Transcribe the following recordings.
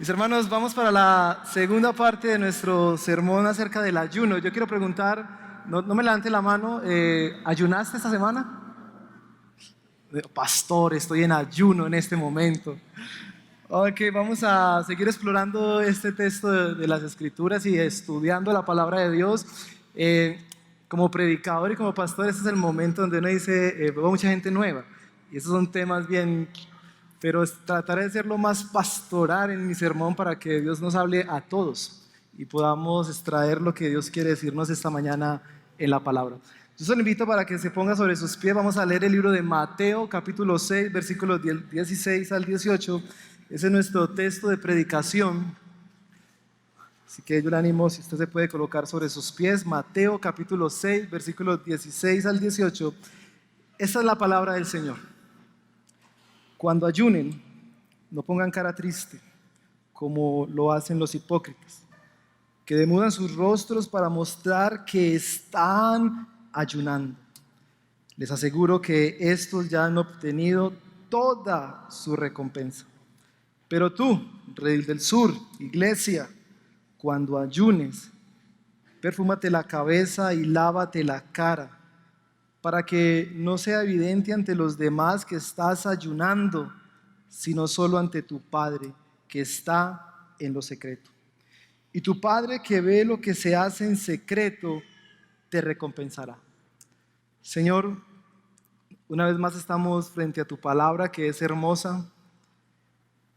Mis hermanos, vamos para la segunda parte de nuestro sermón acerca del ayuno. Yo quiero preguntar, no me levante la mano, ¿ayunaste esta semana? Pastor, estoy en ayuno en este momento. Ok, vamos a seguir explorando este texto de las Escrituras y estudiando la palabra de Dios. Como predicador y como pastor, este es el momento donde uno dice, veo mucha gente nueva. Y esos son temas bien... Pero trataré de ser lo más pastoral en mi sermón para que Dios nos hable a todos y podamos extraer lo que Dios quiere decirnos esta mañana en la palabra. Yo se lo invito para que se ponga sobre sus pies. Vamos a leer el libro de Mateo, capítulo 6, versículos 16 al 18. Ese es nuestro texto de predicación. Así que yo le animo, si usted se puede colocar sobre sus pies. Mateo, capítulo 6, versículos 16 al 18. Esta es la palabra del Señor. Cuando ayunen, no pongan cara triste, como lo hacen los hipócritas, que demudan sus rostros para mostrar que están ayunando. Les aseguro que estos ya han obtenido toda su recompensa. Pero tú, Rey del Sur, iglesia, cuando ayunes, perfúmate la cabeza y lávate la cara, para que no sea evidente ante los demás que estás ayunando, sino solo ante tu Padre que está en lo secreto. Y tu Padre que ve lo que se hace en secreto, te recompensará. Señor, una vez más estamos frente a tu palabra que es hermosa,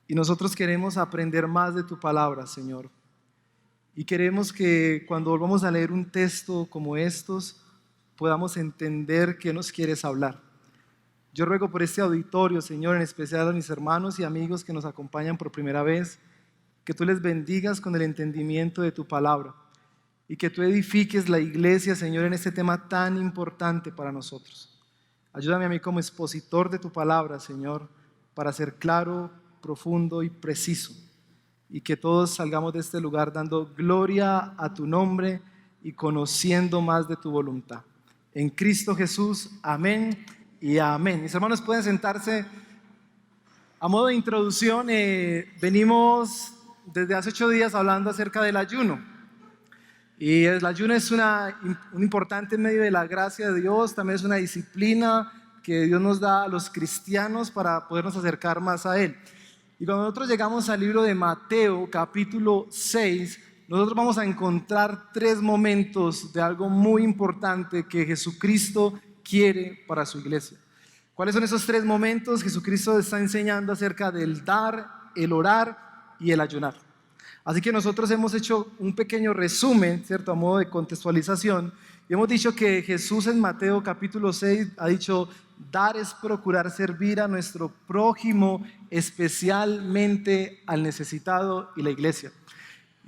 y nosotros queremos aprender más de tu palabra, Señor. Y queremos que cuando volvamos a leer un texto como estos, podamos entender qué nos quieres hablar. Yo ruego por este auditorio, Señor, en especial a mis hermanos y amigos que nos acompañan por primera vez, que tú les bendigas con el entendimiento de tu palabra y que tú edifiques la iglesia, Señor, en este tema tan importante para nosotros. Ayúdame a mí como expositor de tu palabra, Señor, para ser claro, profundo y preciso, y que todos salgamos de este lugar dando gloria a tu nombre y conociendo más de tu voluntad. En Cristo Jesús, amén y amén. Mis hermanos, pueden sentarse. A modo de introducción, venimos desde hace 8 días hablando acerca del ayuno. Y el ayuno es un importante medio de la gracia de Dios, también es una disciplina que Dios nos da a los cristianos para podernos acercar más a Él. Y cuando nosotros llegamos al libro de Mateo, capítulo 6, nosotros vamos a encontrar 3 momentos de algo muy importante que Jesucristo quiere para su iglesia. ¿Cuáles son esos 3 momentos? Jesucristo está enseñando acerca del dar, el orar y el ayunar. Así que nosotros hemos hecho un pequeño resumen, ¿cierto? A modo de contextualización. Y hemos dicho que Jesús en Mateo capítulo 6 ha dicho: dar es procurar servir a nuestro prójimo, especialmente al necesitado y la iglesia.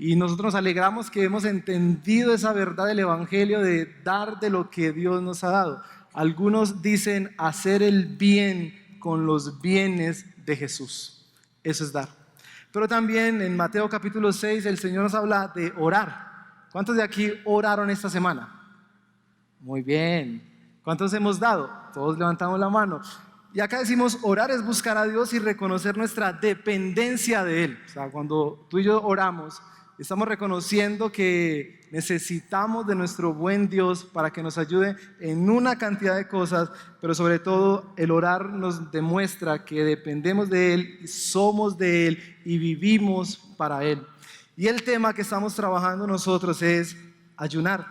Y nosotros nos alegramos que hemos entendido esa verdad del Evangelio de dar de lo que Dios nos ha dado. Algunos dicen hacer el bien con los bienes de Jesús. Eso es dar. Pero también en Mateo capítulo 6 el Señor nos habla de orar. ¿Cuántos de aquí oraron esta semana? Muy bien. ¿Cuántos hemos dado? Todos levantamos la mano. Y acá decimos, orar es buscar a Dios y reconocer nuestra dependencia de Él. O sea, cuando tú y yo oramos, estamos reconociendo que necesitamos de nuestro buen Dios para que nos ayude en una cantidad de cosas, pero sobre todo el orar nos demuestra que dependemos de Él, somos de Él y vivimos para Él. Y el tema que estamos trabajando nosotros es ayunar.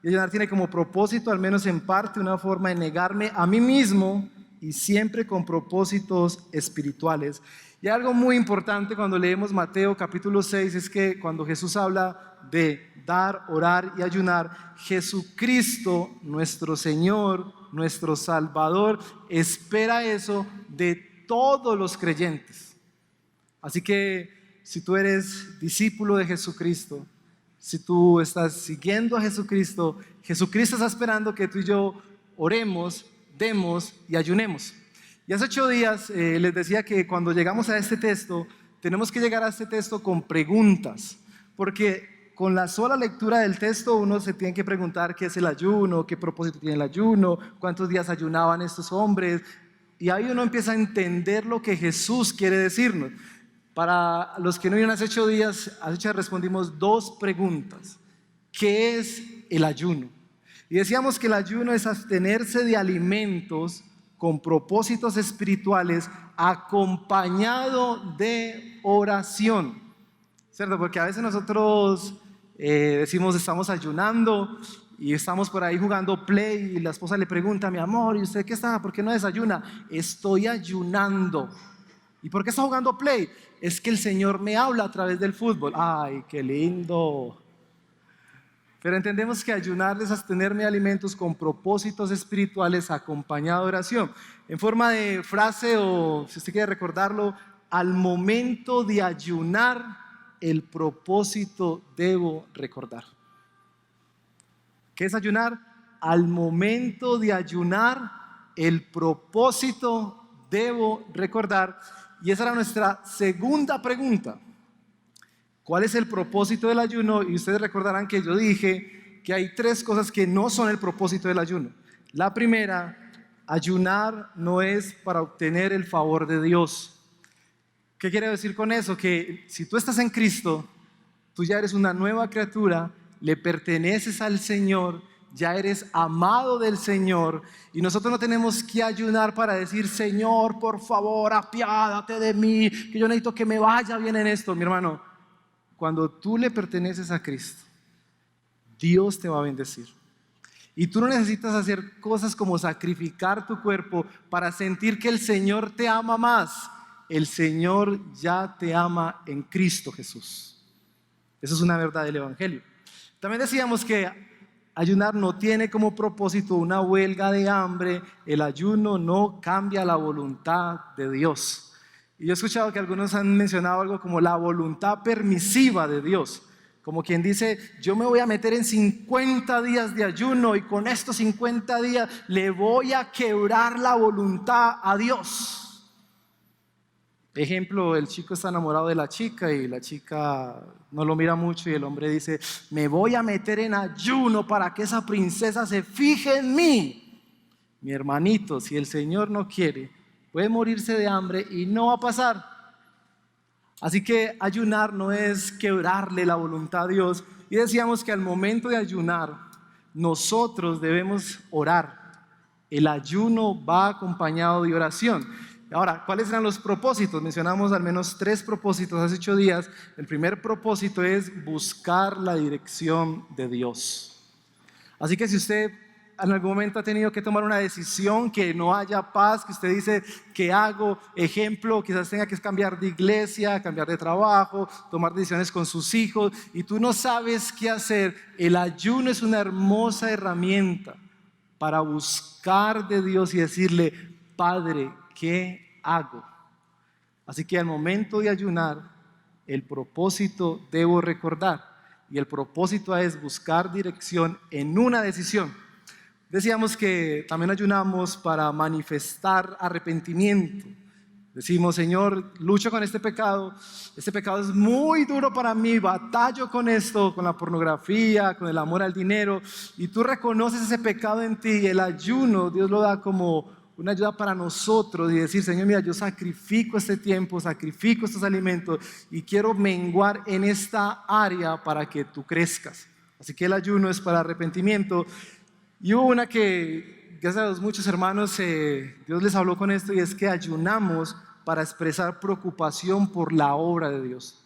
Y ayunar tiene como propósito, al menos en parte, una forma de negarme a mí mismo y siempre con propósitos espirituales. Y algo muy importante cuando leemos Mateo capítulo 6 es que cuando Jesús habla de dar, orar y ayunar, Jesucristo, nuestro Señor, nuestro Salvador, espera eso de todos los creyentes. Así que si tú eres discípulo de Jesucristo, si tú estás siguiendo a Jesucristo, Jesucristo está esperando que tú y yo oremos, demos y ayunemos. Y hace 8 días les decía que cuando llegamos a este texto, tenemos que llegar a este texto con preguntas, porque con la sola lectura del texto uno se tiene que preguntar qué es el ayuno, qué propósito tiene el ayuno, cuántos días ayunaban estos hombres, y ahí uno empieza a entender lo que Jesús quiere decirnos. Para los que no vinieron hace 8 días, respondimos 2 preguntas. ¿Qué es el ayuno? Y decíamos que el ayuno es abstenerse de alimentos con propósitos espirituales acompañado de oración, ¿cierto? Porque a veces nosotros decimos estamos ayunando y estamos por ahí jugando play y la esposa le pregunta, mi amor, ¿y usted qué está? ¿Por qué no desayuna? Estoy ayunando. ¿Y por qué está jugando play? Es que el Señor me habla a través del fútbol. ¡Ay, qué lindo! Pero entendemos que ayunar es abstenerme de alimentos con propósitos espirituales acompañado de oración. En forma de frase o si usted quiere recordarlo, al momento de ayunar, el propósito debo recordar. ¿Qué es ayunar? Al momento de ayunar, el propósito debo recordar. Y esa era nuestra segunda pregunta. ¿Cuál es el propósito del ayuno? Y ustedes recordarán que yo dije que hay 3 cosas que no son el propósito del ayuno. La primera, ayunar no es para obtener el favor de Dios. ¿Qué quiere decir con eso? Que si tú estás en Cristo, tú ya eres una nueva criatura, le perteneces al Señor, ya eres amado del Señor, y nosotros no tenemos que ayunar para decir, Señor, por favor, apiádate de mí, que yo necesito que me vaya bien en esto. Mi hermano, cuando tú le perteneces a Cristo, Dios te va a bendecir. Y tú no necesitas hacer cosas como sacrificar tu cuerpo para sentir que el Señor te ama más. El Señor ya te ama en Cristo Jesús. Eso es una verdad del Evangelio. También decíamos que ayunar no tiene como propósito una huelga de hambre. El ayuno no cambia la voluntad de Dios. Y yo he escuchado que algunos han mencionado algo como la voluntad permisiva de Dios. Como quien dice, yo me voy a meter en 50 días de ayuno y con estos 50 días le voy a quebrar la voluntad a Dios. Ejemplo, el chico está enamorado de la chica y la chica no lo mira mucho y el hombre dice, me voy a meter en ayuno para que esa princesa se fije en mí. Mi hermanito, si el Señor no quiere, puede morirse de hambre y no va a pasar. Así que ayunar no es quebrarle la voluntad a Dios. Y decíamos que al momento de ayunar, nosotros debemos orar. El ayuno va acompañado de oración. Ahora, ¿cuáles eran los propósitos? Mencionamos al menos 3 propósitos hace 8 días. El primer propósito es buscar la dirección de Dios. Así que si usted en algún momento ha tenido que tomar una decisión, que no haya paz, que usted dice, ¿qué hago? Ejemplo, quizás tenga que cambiar de iglesia, cambiar de trabajo, tomar decisiones con sus hijos y tú no sabes qué hacer. El ayuno es una hermosa herramienta para buscar de Dios y decirle, Padre, ¿qué hago? Así que al momento de ayunar, el propósito debo recordar y el propósito es buscar dirección en una decisión. Decíamos que también ayunamos para manifestar arrepentimiento. Decimos, Señor, lucho con este pecado es muy duro para mí, batallo con esto, con la pornografía, con el amor al dinero, y tú reconoces ese pecado en ti, y el ayuno, Dios lo da como una ayuda para nosotros, y decir, Señor, mira, yo sacrifico este tiempo, sacrifico estos alimentos, y quiero menguar en esta área para que tú crezcas. Así que el ayuno es para arrepentimiento. Y hubo una que, gracias a los muchos hermanos, Dios les habló con esto y es que ayunamos para expresar preocupación por la obra de Dios.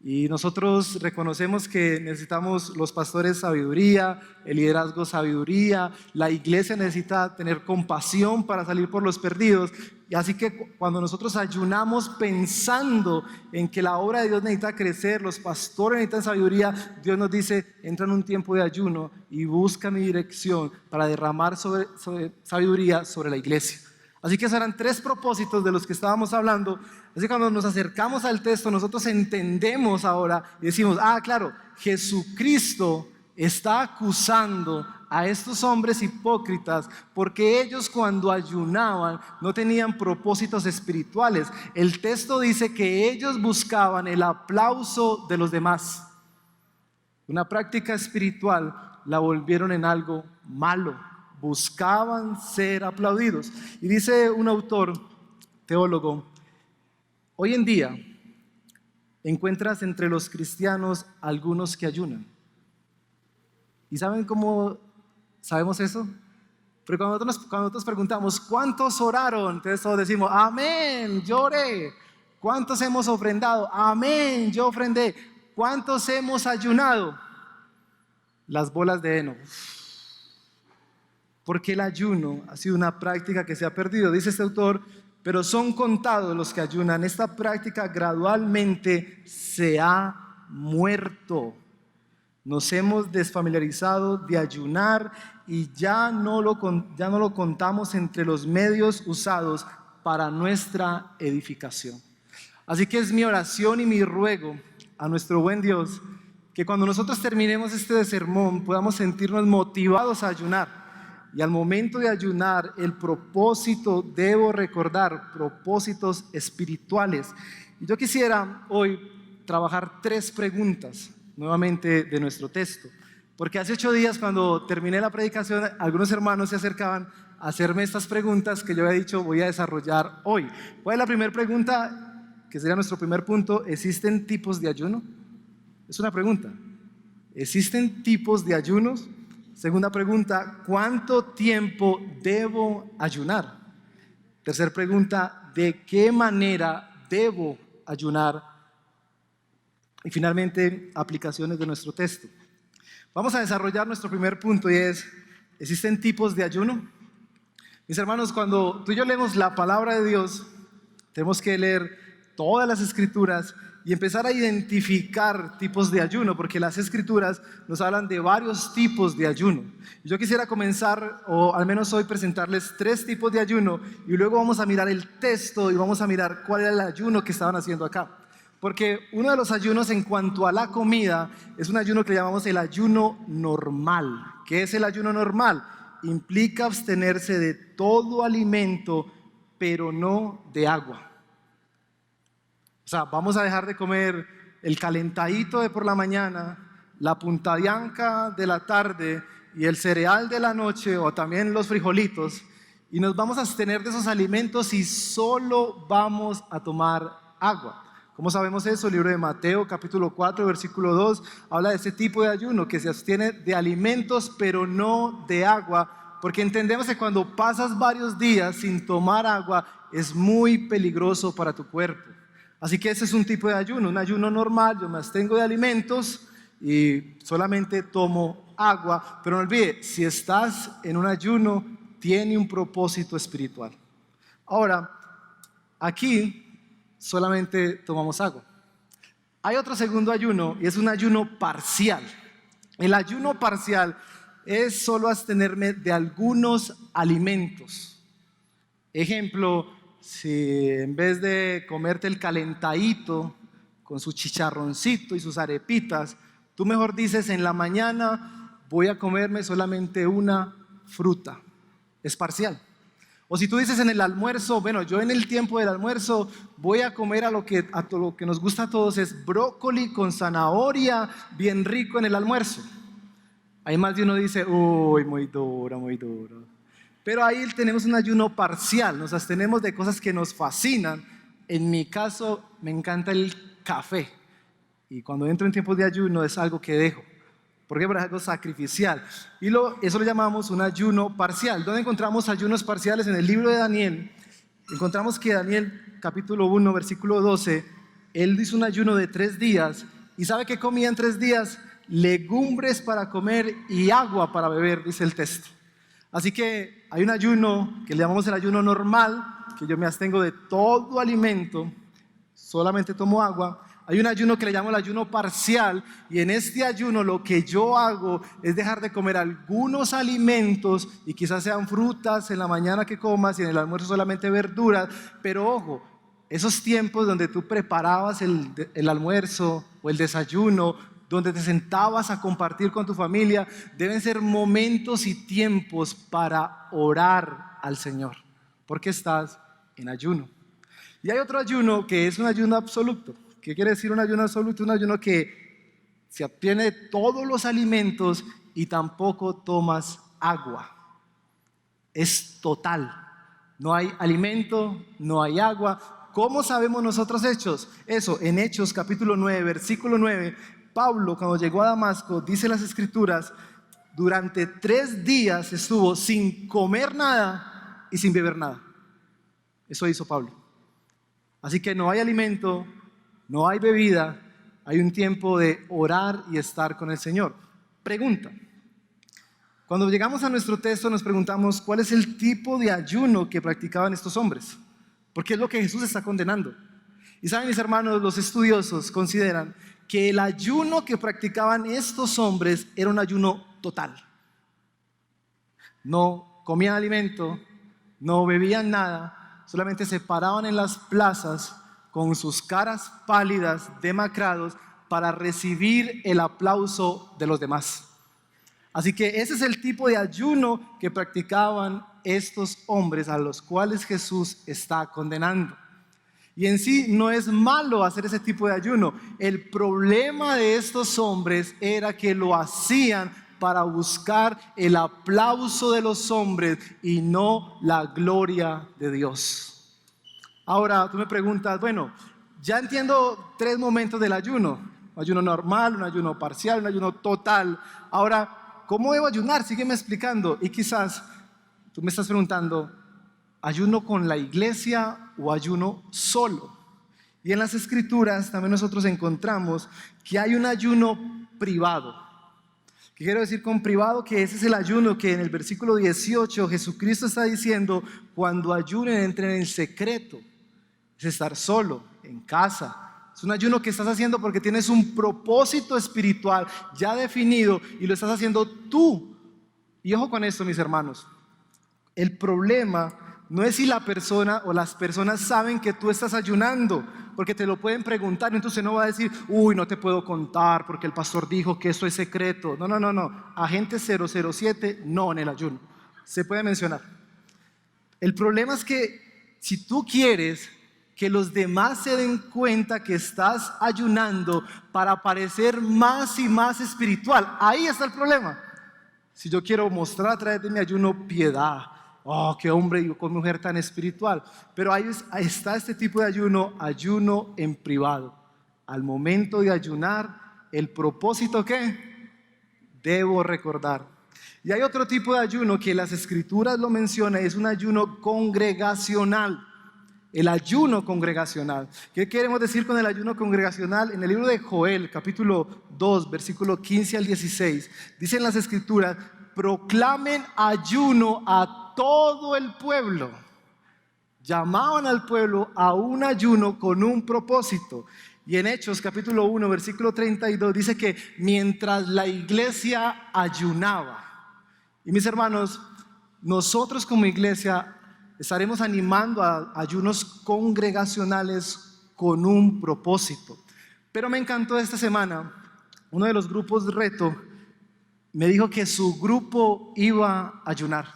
Y nosotros reconocemos que necesitamos los pastores sabiduría, el liderazgo sabiduría, la iglesia necesita tener compasión para salir por los perdidos. Y así que cuando nosotros ayunamos pensando en que la obra de Dios necesita crecer, los pastores necesitan sabiduría, Dios nos dice, entra en un tiempo de ayuno y busca mi dirección para derramar sabiduría sobre la iglesia. Así que esos eran 3 propósitos de los que estábamos hablando. Así que cuando nos acercamos al texto, nosotros entendemos ahora y decimos, claro, Jesucristo está acusando a estos hombres hipócritas porque ellos cuando ayunaban no tenían propósitos espirituales. El texto dice que ellos buscaban el aplauso de los demás. Una práctica espiritual la volvieron en algo malo. Buscaban ser aplaudidos. Y dice un autor, teólogo, hoy en día encuentras entre los cristianos algunos que ayunan. ¿Y saben cómo sabemos eso? Porque cuando nosotros preguntamos, ¿cuántos oraron? Entonces todos decimos, amén, yo oré. ¿Cuántos hemos ofrendado? Amén, yo ofrendé. ¿Cuántos hemos ayunado? Las bolas de heno. Porque el ayuno ha sido una práctica que se ha perdido, dice este autor, pero son contados los que ayunan. Esta práctica gradualmente se ha muerto. Nos hemos desfamiliarizado de ayunar y ya no lo contamos entre los medios usados para nuestra edificación. Así que es mi oración y mi ruego a nuestro buen Dios que cuando nosotros terminemos este sermón podamos sentirnos motivados a ayunar. Y al momento de ayunar, el propósito, debo recordar, propósitos espirituales. Y yo quisiera hoy trabajar 3 preguntas nuevamente de nuestro texto. Porque hace 8 días cuando terminé la predicación, algunos hermanos se acercaban a hacerme estas preguntas que yo había dicho voy a desarrollar hoy. ¿Cuál es la primera pregunta? Que sería nuestro primer punto. ¿Existen tipos de ayuno? Es una pregunta. ¿Existen tipos de ayunos? Segunda pregunta, ¿cuánto tiempo debo ayunar? Tercera pregunta, ¿de qué manera debo ayunar? Y finalmente, aplicaciones de nuestro texto. Vamos a desarrollar nuestro primer punto y es, ¿existen tipos de ayuno? Mis hermanos, cuando tú y yo leemos la palabra de Dios, tenemos que leer todas las escrituras y empezar a identificar tipos de ayuno, porque las escrituras nos hablan de varios tipos de ayuno. Yo quisiera comenzar, o al menos hoy presentarles 3 tipos de ayuno, y luego vamos a mirar el texto y vamos a mirar cuál era el ayuno que estaban haciendo acá. Porque uno de los ayunos en cuanto a la comida es un ayuno que llamamos el ayuno normal. ¿Qué es el ayuno normal? Implica abstenerse de todo alimento, pero no de agua. O sea, vamos a dejar de comer el calentadito de por la mañana, la punta bianca de la tarde y el cereal de la noche o también los frijolitos, y nos vamos a abstener de esos alimentos y solo vamos a tomar agua. ¿Cómo sabemos eso? El libro de Mateo capítulo 4 versículo 2 habla de ese tipo de ayuno que se abstiene de alimentos pero no de agua, porque entendemos que cuando pasas varios días sin tomar agua es muy peligroso para tu cuerpo. Así que ese es un tipo de ayuno, un ayuno normal. Yo me abstengo de alimentos y solamente tomo agua, pero no olvide, si estás en un ayuno, tiene un propósito espiritual. Ahora, aquí solamente tomamos agua. Hay otro segundo ayuno y es un ayuno parcial. El ayuno parcial es solo abstenerme de algunos alimentos. Ejemplo, si en vez de comerte el calentadito con su chicharroncito y sus arepitas, tú mejor dices en la mañana voy a comerme solamente una fruta, es parcial. O si tú dices en el almuerzo, bueno, yo en el tiempo del almuerzo voy a comer a lo que nos gusta a todos, es brócoli con zanahoria, bien rico en el almuerzo. Ahí más de uno dice, uy, muy duro, muy duro. Pero ahí tenemos un ayuno parcial, nos abstenemos de cosas que nos fascinan. En mi caso, me encanta el café. Y cuando entro en tiempos de ayuno es algo que dejo. ¿Por qué? Porque es algo sacrificial. Y eso lo llamamos un ayuno parcial. ¿Dónde encontramos ayunos parciales? En el libro de Daniel. Encontramos que Daniel, capítulo 1, versículo 12, él hizo un ayuno de 3 días. ¿Y sabe qué comía en 3 días? Legumbres para comer y agua para beber, dice el texto. Así que hay un ayuno que le llamamos el ayuno normal, que yo me abstengo de todo alimento, solamente tomo agua. Hay un ayuno que le llamo el ayuno parcial, y en este ayuno lo que yo hago es dejar de comer algunos alimentos, y quizás sean frutas en la mañana que comas y en el almuerzo solamente verduras, pero ojo, esos tiempos donde tú preparabas el almuerzo o el desayuno, donde te sentabas a compartir con tu familia, deben ser momentos y tiempos para orar al Señor, porque estás en ayuno. Y hay otro ayuno que es un ayuno absoluto. ¿Qué quiere decir un ayuno absoluto? Un ayuno que se abstiene de todos los alimentos y tampoco tomas agua. Es total. No hay alimento, no hay agua. ¿cómo sabemos nosotros eso? En Hechos capítulo 9, versículo 9, Pablo, cuando llegó a Damasco, dice las Escrituras, durante 3 días estuvo sin comer nada y sin beber nada. Eso hizo Pablo. Así que no hay alimento, no hay bebida, hay un tiempo de orar y estar con el Señor. Pregunta. Cuando llegamos a nuestro texto nos preguntamos cuál es el tipo de ayuno que practicaban estos hombres, porque es lo que Jesús está condenando. Y saben, mis hermanos, los estudiosos consideran que el ayuno que practicaban estos hombres era un ayuno total. No comían alimento, no bebían nada, solamente se paraban en las plazas con sus caras pálidas, demacrados, para recibir el aplauso de los demás. Así que ese es el tipo de ayuno que practicaban estos hombres a los cuales Jesús está condenando. Y en sí no es malo hacer ese tipo de ayuno. El problema de estos hombres era que lo hacían para buscar el aplauso de los hombres y no la gloria de Dios. Ahora tú me preguntas, bueno, ya entiendo 3 momentos del ayuno. Un ayuno normal, un ayuno parcial, un ayuno total. Ahora, ¿cómo debo ayunar? Sígueme explicando. Y quizás tú me estás preguntando, ¿ayuno con la iglesia o ayuno solo? Y en las Escrituras también nosotros encontramos que hay un ayuno privado. ¿Qué quiero decir con privado? Que ese es el ayuno que en el versículo 18 Jesucristo está diciendo: cuando ayunen, entren en secreto. Es estar solo, en casa. Es un ayuno que estás haciendo porque tienes un propósito espiritual ya definido y lo estás haciendo tú. Y ojo con esto, mis hermanos. El problema no es si la persona o las personas saben que tú estás ayunando, porque te lo pueden preguntar, entonces no va a decir, uy, no te puedo contar porque el pastor dijo que esto es secreto. No. Agente 007, no en el ayuno. Se puede mencionar. El problema es que si tú quieres que los demás se den cuenta que estás ayunando para parecer más y más espiritual, ahí está el problema. Si yo quiero mostrar a través de mi ayuno piedad, oh, qué hombre y qué mujer tan espiritual. Pero ahí está este tipo de ayuno en privado. Al momento de ayunar, el propósito que debo recordar. Y hay otro tipo de ayuno que las Escrituras lo mencionan, es un ayuno congregacional. El ayuno congregacional. ¿Qué queremos decir con el ayuno congregacional? En el libro de Joel, capítulo 2, versículo 15 al 16, dicen las Escrituras: proclamen ayuno a todo el pueblo. Llamaban al pueblo a un ayuno con un propósito. Y en Hechos capítulo 1 versículo 32 dice que mientras la iglesia ayunaba. Y mis hermanos, nosotros como iglesia estaremos animando a ayunos congregacionales con un propósito. Pero me encantó esta semana, uno de los grupos de reto me dijo que su grupo iba a ayunar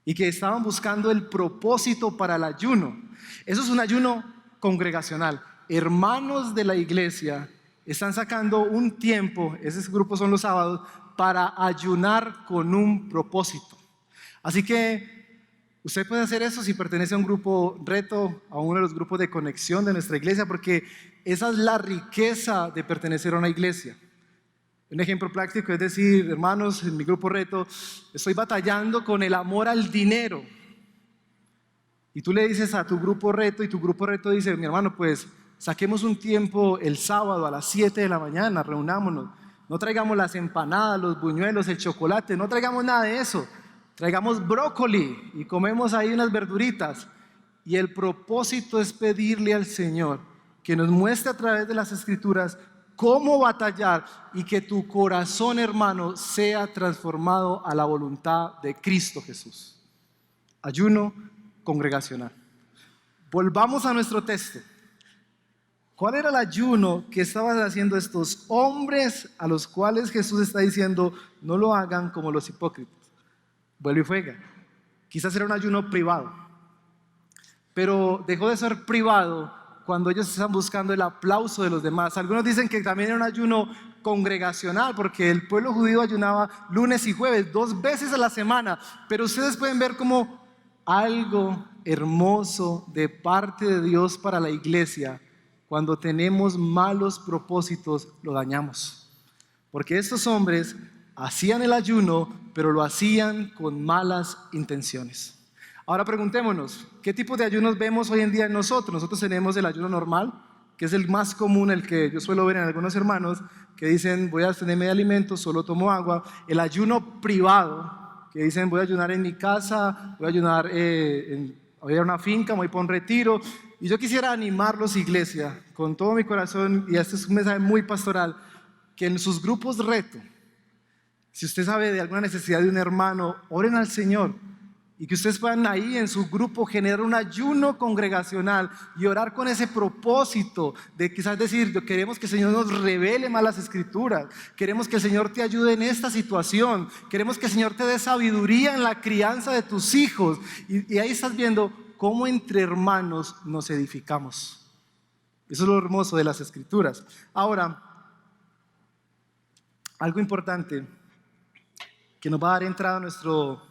y que estaban buscando el propósito para el ayuno. Eso es un ayuno congregacional. Hermanos de la iglesia están sacando un tiempo, esos grupos son los sábados, para ayunar con un propósito. Así que usted puede hacer eso si pertenece a un grupo reto, a uno de los grupos de conexión de nuestra iglesia, porque esa es la riqueza de pertenecer a una iglesia. Un ejemplo práctico es decir, hermanos, en mi grupo reto estoy batallando con el amor al dinero. Y tú le dices a tu grupo reto y tu grupo reto dice, mi hermano, pues saquemos un tiempo el sábado a las 7 de la mañana, reunámonos. No traigamos las empanadas, los buñuelos, el chocolate, no traigamos nada de eso. Traigamos brócoli y comemos ahí unas verduritas. Y el propósito es pedirle al Señor que nos muestre a través de las Escrituras cómo batallar y que tu corazón, hermano, sea transformado a la voluntad de Cristo Jesús. Ayuno congregacional. Volvamos a nuestro texto. ¿Cuál era el ayuno que estaban haciendo estos hombres a los cuales Jesús está diciendo no lo hagan como los hipócritas? Vuelve y juega. Quizás era un ayuno privado, pero dejó de ser privado cuando ellos están buscando el aplauso de los demás. Algunos dicen que también era un ayuno congregacional, porque el pueblo judío ayunaba lunes y jueves, 2 veces a la semana. Pero ustedes pueden ver como algo hermoso de parte de Dios para la iglesia, cuando tenemos malos propósitos, lo dañamos. Porque estos hombres hacían el ayuno, pero lo hacían con malas intenciones. Ahora preguntémonos, ¿qué tipo de ayunos vemos hoy en día en nosotros? Nosotros tenemos el ayuno normal, que es el más común, el que yo suelo ver en algunos hermanos, que dicen, voy a abstenerme de alimentos, solo tomo agua. El ayuno privado, que dicen, voy a ayunar en mi casa, voy a ayunar voy a ir a una finca, voy para un retiro. Y yo quisiera animarlos, iglesia, con todo mi corazón, y este es un mensaje muy pastoral, que en sus grupos reto, si usted sabe de alguna necesidad de un hermano, oren al Señor, y que ustedes puedan ahí en su grupo generar un ayuno congregacional y orar con ese propósito de quizás decir, queremos que el Señor nos revele más las escrituras, queremos que el Señor te ayude en esta situación, queremos que el Señor te dé sabiduría en la crianza de tus hijos, y ahí estás viendo cómo entre hermanos nos edificamos. Eso es lo hermoso de las escrituras. Ahora, algo importante que nos va a dar entrada a nuestro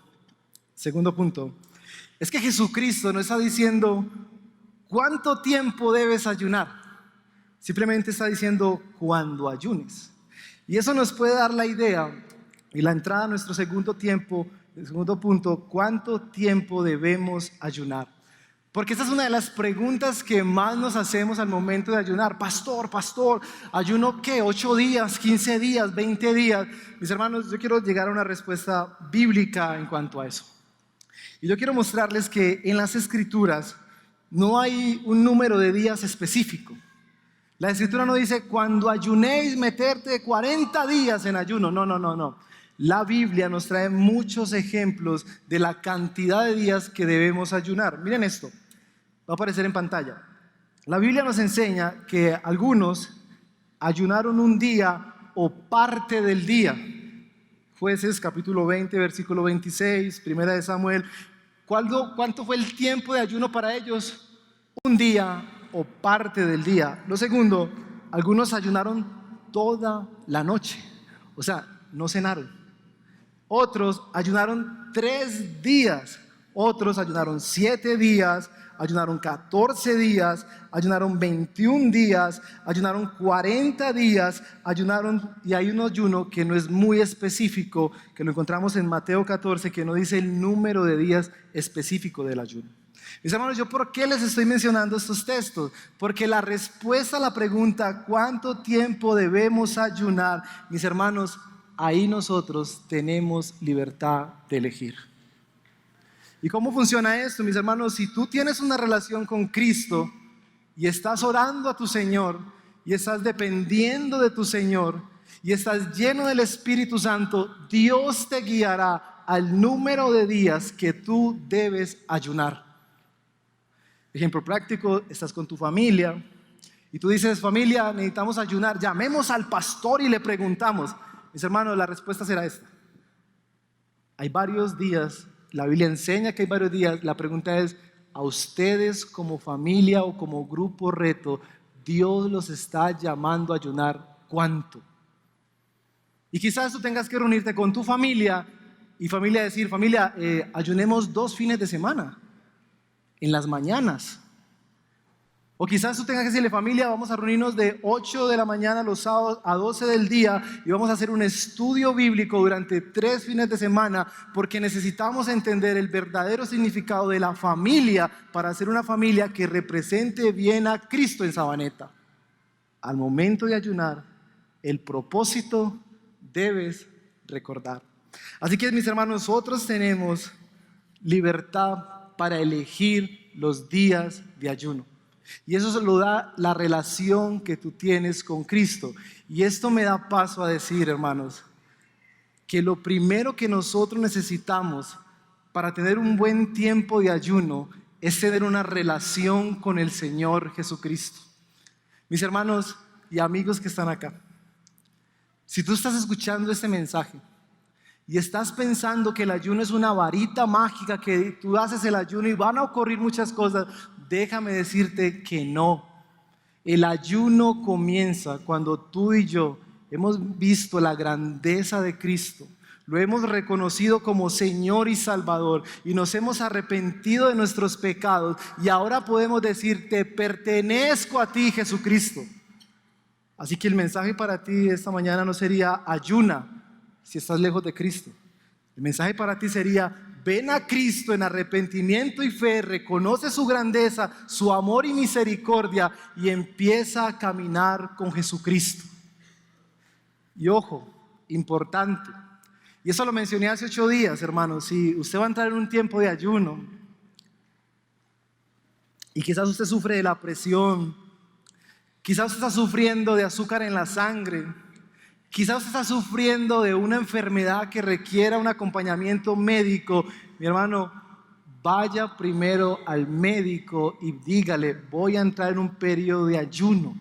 segundo punto, es que Jesucristo no está diciendo cuánto tiempo debes ayunar, simplemente está diciendo cuando ayunes. Y eso nos puede dar la idea y la entrada a nuestro segundo punto, cuánto tiempo debemos ayunar. Porque esa es una de las preguntas que más nos hacemos al momento de ayunar. Pastor, ¿ayuno qué? ¿8 días, 15 días, 20 días? Mis hermanos, yo quiero llegar a una respuesta bíblica en cuanto a eso. Y yo quiero mostrarles que en las escrituras no hay un número de días específico. La escritura no dice, cuando ayunéis, meterte 40 días en ayuno. No. La Biblia nos trae muchos ejemplos de la cantidad de días que debemos ayunar. Miren esto, va a aparecer en pantalla. La Biblia nos enseña que algunos ayunaron un día o parte del día. Jueces capítulo 20, versículo 26, Primera de Samuel. ¿Cuánto fue el tiempo de ayuno para ellos? Un día o parte del día. Lo segundo, algunos ayunaron toda la noche, o sea, no cenaron. Otros ayunaron 3 días, otros ayunaron 7 días, ayunaron 14 días, ayunaron 21 días, ayunaron 40 días, y hay un ayuno que no es muy específico, que lo encontramos en Mateo 14, que no dice el número de días específico del ayuno. Mis hermanos, ¿yo por qué les estoy mencionando estos textos? Porque la respuesta a la pregunta, ¿cuánto tiempo debemos ayunar? Mis hermanos, ahí nosotros tenemos libertad de elegir. ¿Y cómo funciona esto, mis hermanos? Si tú tienes una relación con Cristo y estás orando a tu Señor y estás dependiendo de tu Señor y estás lleno del Espíritu Santo, Dios te guiará al número de días que tú debes ayunar. Ejemplo práctico, estás con tu familia y tú dices, familia, necesitamos ayunar, llamemos al pastor y le preguntamos. Mis hermanos, la respuesta será esta. Hay varios días, la Biblia enseña que hay varios días. La pregunta es, a ustedes como familia o como grupo reto, Dios los está llamando a ayunar, ¿cuánto? Y quizás tú tengas que reunirte con tu familia y decir, familia, ayunemos 2 fines de semana, en las mañanas. O quizás tú tengas que decirle, familia, vamos a reunirnos de 8 de la mañana los sábados a 12 del día y vamos a hacer un estudio bíblico durante 3 fines de semana, porque necesitamos entender el verdadero significado de la familia para ser una familia que represente bien a Cristo en Sabaneta. Al momento de ayunar, el propósito debes recordar. Así que, mis hermanos, nosotros tenemos libertad para elegir los días de ayuno. Y eso se lo da la relación que tú tienes con Cristo. Y esto me da paso a decir, hermanos, que lo primero que nosotros necesitamos para tener un buen tiempo de ayuno es tener una relación con el Señor Jesucristo. Mis hermanos y amigos que están acá, si tú estás escuchando este mensaje y estás pensando que el ayuno es una varita mágica, que tú haces el ayuno y van a ocurrir muchas cosas, déjame decirte que no. El ayuno comienza cuando tú y yo hemos visto la grandeza de Cristo, Lo hemos reconocido como Señor y Salvador y nos hemos arrepentido de nuestros pecados y ahora podemos decir: te pertenezco a ti, Jesucristo. Así que el mensaje para ti esta mañana no sería ayuna si estás lejos de Cristo. El mensaje para ti sería: ven a Cristo en arrepentimiento y fe, reconoce su grandeza, su amor y misericordia y empieza a caminar con Jesucristo. Y ojo, importante, y eso lo mencioné hace 8 días, hermanos: si usted va a entrar en un tiempo de ayuno y quizás usted sufre de la presión, quizás usted está sufriendo de azúcar en la sangre, quizás usted está sufriendo de una enfermedad que requiera un acompañamiento médico, mi hermano, vaya primero al médico y dígale: voy a entrar en un periodo de ayuno.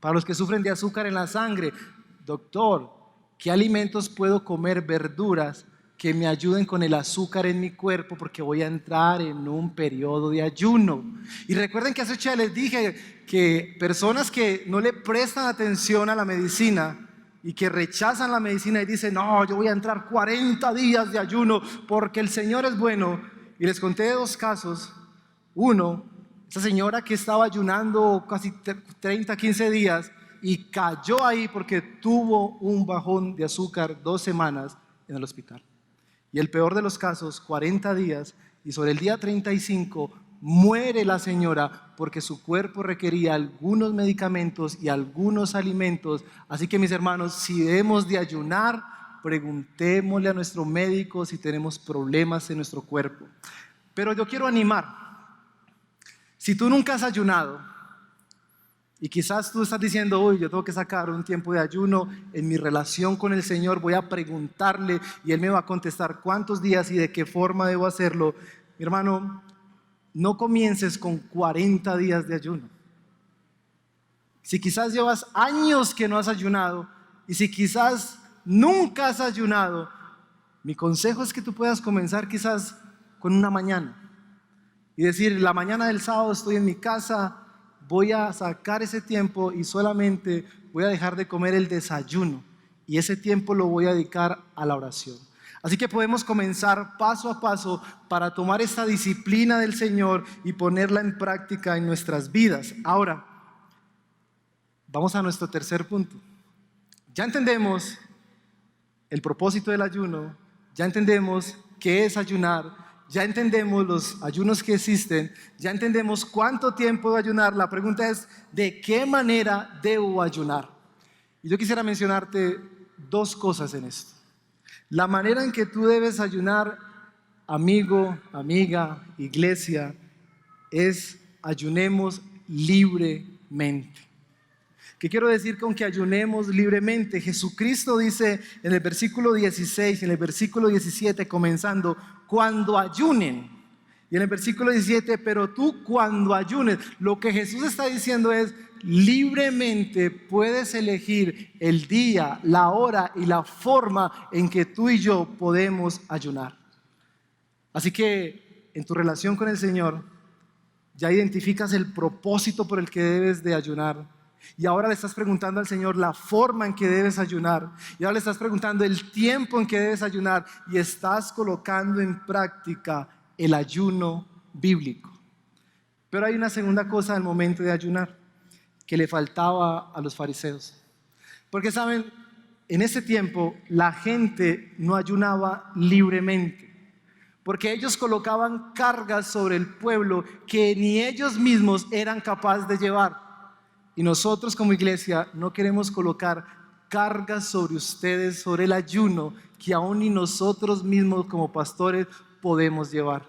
Para los que sufren de azúcar en la sangre: doctor, ¿qué alimentos puedo comer, verduras, que me ayuden con el azúcar en mi cuerpo? Porque voy a entrar en un periodo de ayuno. Y recuerden que hace 8 días les dije que personas que no le prestan atención a la medicina y que rechazan la medicina y dicen: no, yo voy a entrar 40 días de ayuno porque el Señor es bueno. Y les conté 2 casos. Uno, esa señora que estaba ayunando casi 30, 15 días y cayó ahí porque tuvo un bajón de azúcar 2 semanas en el hospital. Y el peor de los casos, 40 días, y sobre el día 35 muere la señora porque su cuerpo requería algunos medicamentos y algunos alimentos. Así que, mis hermanos, si debemos de ayunar, preguntémosle a nuestro médico si tenemos problemas en nuestro cuerpo. Pero yo quiero animar. Si tú nunca has ayunado y quizás tú estás diciendo: uy, yo tengo que sacar un tiempo de ayuno en mi relación con el Señor, voy a preguntarle y Él me va a contestar cuántos días y de qué forma debo hacerlo. Mi hermano, no comiences con 40 días de ayuno. Si quizás llevas años que no has ayunado y si quizás nunca has ayunado, mi consejo es que tú puedas comenzar quizás con una mañana y decir: la mañana del sábado estoy en mi casa, voy a sacar ese tiempo y solamente voy a dejar de comer el desayuno y ese tiempo lo voy a dedicar a la oración. Así que podemos comenzar paso a paso para tomar esta disciplina del Señor y ponerla en práctica en nuestras vidas. Ahora, vamos a nuestro tercer punto. Ya entendemos el propósito del ayuno, ya entendemos qué es ayunar, ya entendemos los ayunos que existen, ya entendemos cuánto tiempo debo ayunar. La pregunta es: ¿de qué manera debo ayunar? Y yo quisiera mencionarte 2 cosas en esto. La manera en que tú debes ayunar, amigo, amiga, iglesia, es: ayunemos libremente. ¿Qué quiero decir con que ayunemos libremente? Jesucristo dice en el versículo 16, en el versículo 17, comenzando: cuando ayunen. Y en el versículo 17: pero tú cuando ayunes. Lo que Jesús está diciendo es: libremente puedes elegir el día, la hora y la forma en que tú y yo podemos ayunar. Así que en tu relación con el Señor ya identificas el propósito por el que debes de ayunar. Y ahora le estás preguntando al Señor la forma en que debes ayunar. Y ahora le estás preguntando el tiempo en que debes ayunar. Y estás colocando en práctica el ayuno bíblico. Pero hay una segunda cosa al momento de ayunar que le faltaba a los fariseos. Porque saben, en ese tiempo la gente no ayunaba libremente. Porque ellos colocaban cargas sobre el pueblo que ni ellos mismos eran capaces de llevar. Y nosotros como iglesia no queremos colocar cargas sobre ustedes, sobre el ayuno, que aún ni nosotros mismos como pastores podemos llevar.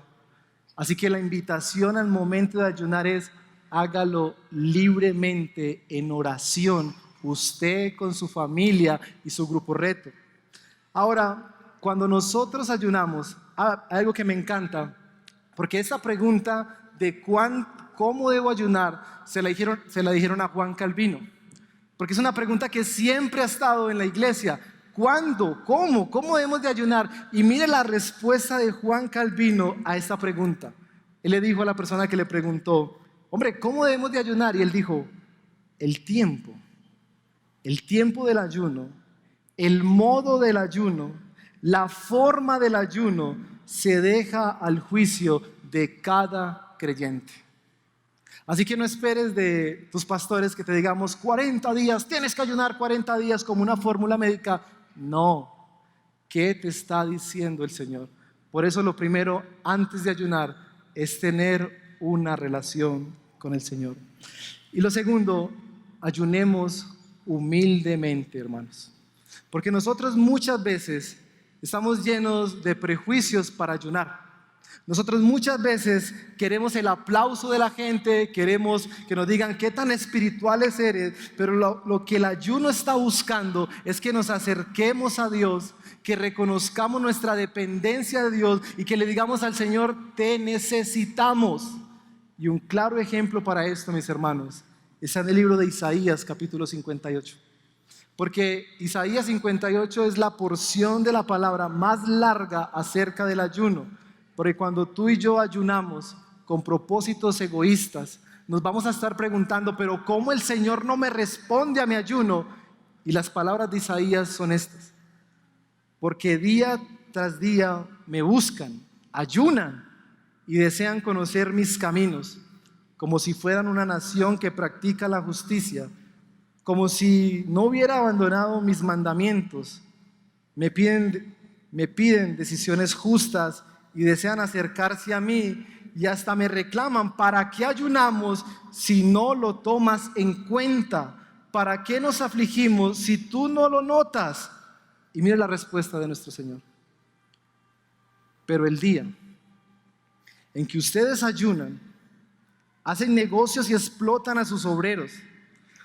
Así que la invitación al momento de ayunar es: hágalo libremente en oración, usted con su familia y su grupo reto. Ahora, cuando nosotros ayunamos, hay algo que me encanta, porque esa pregunta de cómo debo ayunar se la dijeron a Juan Calvino, porque es una pregunta que siempre ha estado en la iglesia. ¿Cuándo? ¿Cómo debemos de ayunar? Y mire la respuesta de Juan Calvino a esta pregunta. Él le dijo a la persona que le preguntó: hombre, ¿cómo debemos de ayunar? Y él dijo: el tiempo del ayuno, el modo del ayuno, La forma del ayuno se deja al juicio de cada creyente. Así que no esperes de tus pastores que te digamos 40 días, tienes que ayunar 40 días como una fórmula médica. No. ¿Qué te está diciendo el Señor? Por eso lo primero antes de ayunar es tener una relación con el Señor. Y lo segundo, ayunemos humildemente, hermanos. Porque nosotros muchas veces estamos llenos de prejuicios para ayunar. Nosotros muchas veces queremos el aplauso de la gente, queremos que nos digan qué tan espirituales eres, pero lo que el ayuno está buscando es que nos acerquemos a Dios, que reconozcamos nuestra dependencia de Dios y que le digamos al Señor, te necesitamos. Y un claro ejemplo para esto, mis hermanos, está en el libro de Isaías, capítulo 58. Porque Isaías 58 es la porción de la palabra más larga acerca del ayuno. Porque cuando tú y yo ayunamos con propósitos egoístas, nos vamos a estar preguntando, pero ¿cómo el Señor no me responde a mi ayuno? Y las palabras de Isaías son estas. Porque día tras día me buscan, ayunan y desean conocer mis caminos, como si fueran una nación que practica la justicia, como si no hubiera abandonado mis mandamientos. Me piden decisiones justas y desean acercarse a mí y hasta me reclaman, ¿para qué ayunamos si no lo tomas en cuenta? ¿Para qué nos afligimos si tú no lo notas? Y mira la respuesta de nuestro Señor. Pero el día en que ustedes ayunan, hacen negocios y explotan a sus obreros,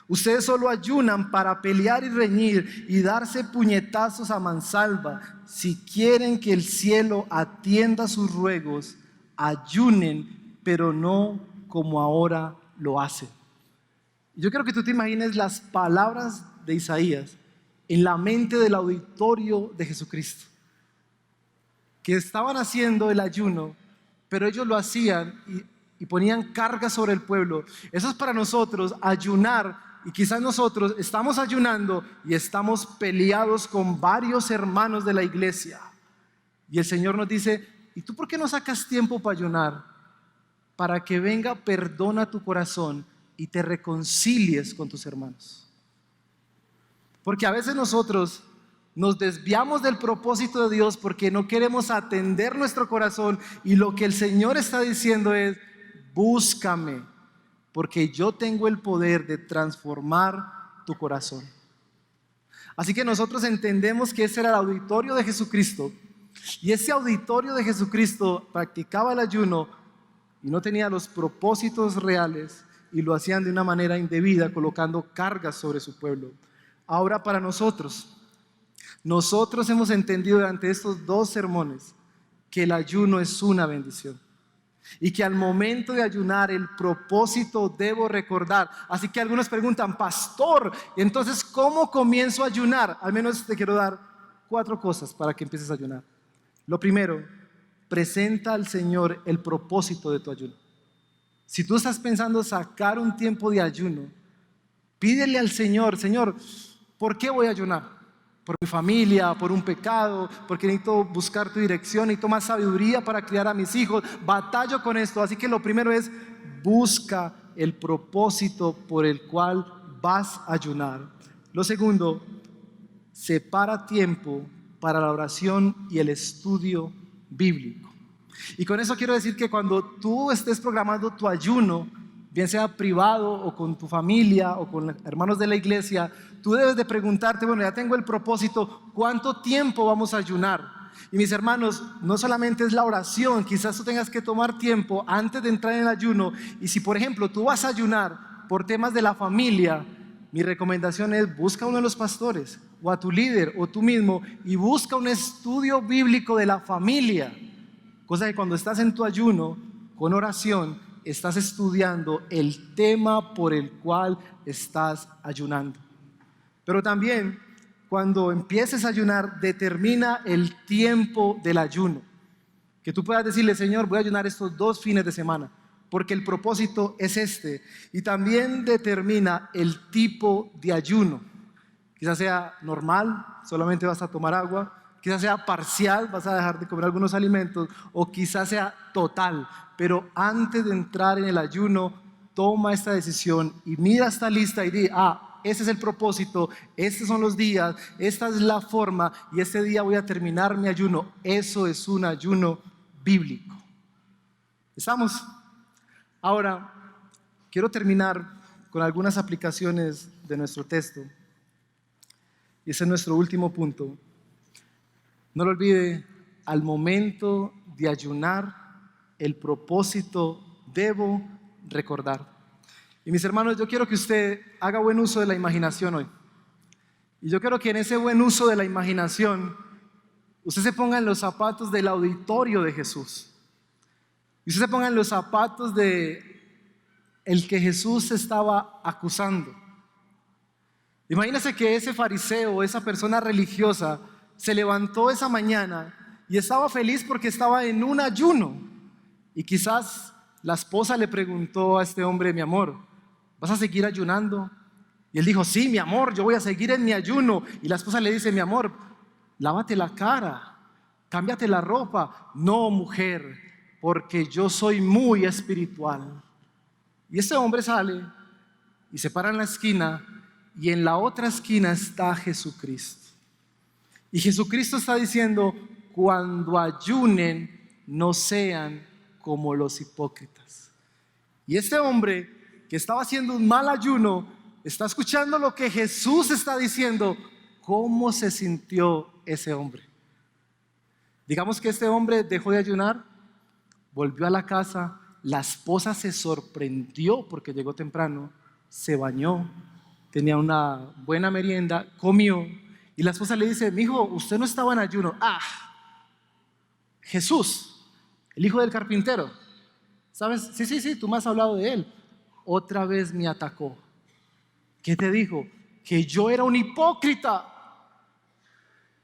ustedes solo ayunan para pelear y reñir y darse puñetazos a mansalva. Si quieren que el cielo atienda sus ruegos, ayunen, pero no como ahora lo hacen. Yo quiero que tú te imagines las palabras de Isaías en la mente del auditorio de Jesucristo, que estaban haciendo el ayuno, pero ellos lo hacían y ponían carga sobre el pueblo. Eso es para nosotros ayunar. Y quizás nosotros estamos ayunando y estamos peleados con varios hermanos de la iglesia. Y el Señor nos dice, ¿y tú por qué no sacas tiempo para ayunar? Para que venga perdón a tu corazón y te reconcilies con tus hermanos. Porque a veces nosotros nos desviamos del propósito de Dios porque no queremos atender nuestro corazón. Y lo que el Señor está diciendo es, búscame, porque yo tengo el poder de transformar tu corazón. Así que nosotros entendemos que ese era el auditorio de Jesucristo. Y ese auditorio de Jesucristo practicaba el ayuno y no tenía los propósitos reales y lo hacían de una manera indebida, colocando cargas sobre su pueblo. Ahora para nosotros hemos entendido durante estos 2 sermones que el ayuno es una bendición. Y que al momento de ayunar el propósito debo recordar. Así que algunos preguntan, pastor, entonces ¿cómo comienzo a ayunar? Al menos te quiero dar 4 cosas para que empieces a ayunar. Lo primero, presenta al Señor el propósito de tu ayuno. Si tú estás pensando sacar un tiempo de ayuno, pídele al Señor, Señor, ¿por qué voy a ayunar? Por mi familia, por un pecado, porque necesito buscar tu dirección, necesito más sabiduría para criar a mis hijos, batallo con esto. Así que lo primero es, busca el propósito por el cual vas a ayunar. Lo segundo, separa tiempo para la oración y el estudio bíblico. Y con eso quiero decir que cuando tú estés programando tu ayuno, bien sea privado o con tu familia o con hermanos de la iglesia, tú debes de preguntarte, bueno, ya tengo el propósito, ¿cuánto tiempo vamos a ayunar? Y mis hermanos, no solamente es la oración, quizás tú tengas que tomar tiempo antes de entrar en el ayuno. Y si por ejemplo tú vas a ayunar por temas de la familia, mi recomendación es busca a uno de los pastores o a tu líder o tú mismo y busca un estudio bíblico de la familia. Cosa que cuando estás en tu ayuno con oración, estás estudiando el tema por el cual estás ayunando. Pero también cuando empieces a ayunar, determina el tiempo del ayuno. Que tú puedas decirle, Señor, voy a ayunar estos 2 fines de semana, porque el propósito es este. Y también determina el tipo de ayuno. Quizás sea normal, solamente vas a tomar agua. quizás sea parcial, vas a dejar de comer algunos alimentos, o quizás sea total. Pero antes de entrar en el ayuno, toma esta decisión y mira esta lista y di, ese es el propósito, estos son los días, esta es la forma, y este día voy a terminar mi ayuno. Eso es un ayuno bíblico. ¿Estamos? Ahora, quiero terminar con algunas aplicaciones de nuestro texto. Y ese es nuestro último punto. No lo olvide, al momento de ayunar, el propósito debo recordar. Y mis hermanos, yo quiero que usted haga buen uso de la imaginación hoy. Y yo quiero que en ese buen uso de la imaginación, usted se ponga en los zapatos del auditorio de Jesús. Y usted se ponga en los zapatos de el que Jesús estaba acusando. Imagínese que ese fariseo, esa persona religiosa, se levantó esa mañana y estaba feliz porque estaba en un ayuno. Y quizás la esposa le preguntó a este hombre: mi amor, ¿vas a seguir ayunando? Y él dijo: sí, mi amor, yo voy a seguir en mi ayuno. Y la esposa le dice: mi amor, lávate la cara, cámbiate la ropa. No, mujer, porque yo soy muy espiritual. Y este hombre sale y se para en la esquina, y en la otra esquina está Jesucristo. Y Jesucristo está diciendo: cuando ayunen, no sean como los hipócritas. Y este hombre que estaba haciendo un mal ayuno está escuchando lo que Jesús está diciendo. ¿Cómo se sintió ese hombre? Digamos que este hombre dejó de ayunar, volvió a la casa, la esposa se sorprendió porque llegó temprano, se bañó, tenía una buena merienda, comió, y la esposa le dice: mijo, usted no estaba en ayuno. Jesús, el hijo del carpintero, ¿sabes? Sí, tú me has hablado de él. Otra vez me atacó. ¿Qué te dijo? Que yo era un hipócrita.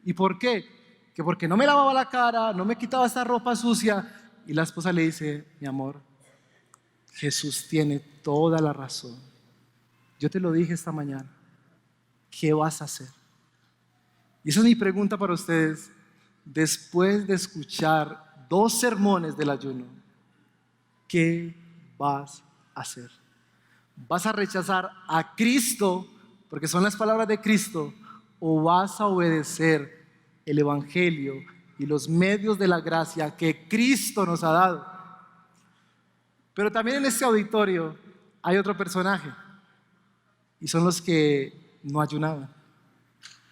¿Y por qué? Que porque no me lavaba la cara, no me quitaba esta ropa sucia. Y la esposa le dice: mi amor, Jesús tiene toda la razón. Yo te lo dije esta mañana. ¿Qué vas a hacer? Y esa es mi pregunta para ustedes. Después de escuchar 2 sermones del ayuno, ¿qué vas a hacer? ¿Vas a rechazar a Cristo porque son las palabras de Cristo, o vas a obedecer el evangelio y los medios de la gracia que Cristo nos ha dado? Pero también en este auditorio hay otro personaje, y son los que no ayunaban.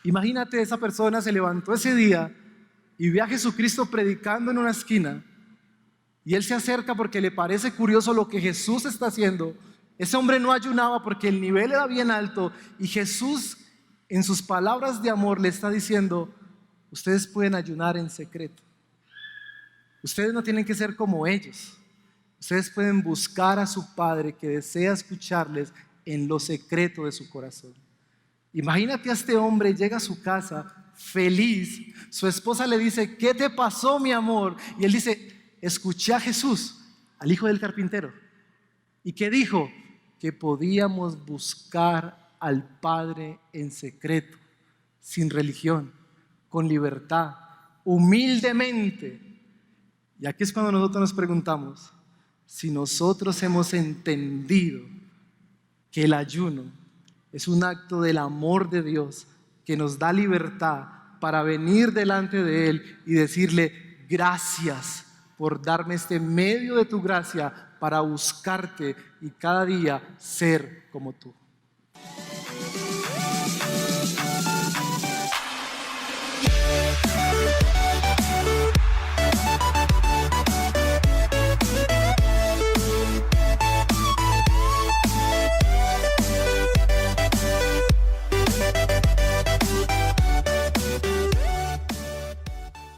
Imagínate, esa persona se levantó ese día y ve a Jesucristo predicando en una esquina, y él se acerca porque le parece curioso lo que Jesús está haciendo. Ese hombre no ayunaba porque el nivel era bien alto, y Jesús, en sus palabras de amor, le está diciendo: ustedes pueden ayunar en secreto. Ustedes no tienen que ser como ellos. Ustedes pueden buscar a su Padre que desea escucharles en lo secreto de su corazón. Imagínate a este hombre, llega a su casa feliz, su esposa le dice: ¿qué te pasó, mi amor? Y él dice: escuché a Jesús, al hijo del carpintero. ¿Y qué dijo? Que podíamos buscar al Padre en secreto, sin religión, con libertad, humildemente. Y aquí es cuando nosotros nos preguntamos si nosotros hemos entendido que el ayuno es un acto del amor de Dios que nos da libertad para venir delante de Él y decirle: gracias por darme este medio de tu gracia para buscarte y cada día ser como tú.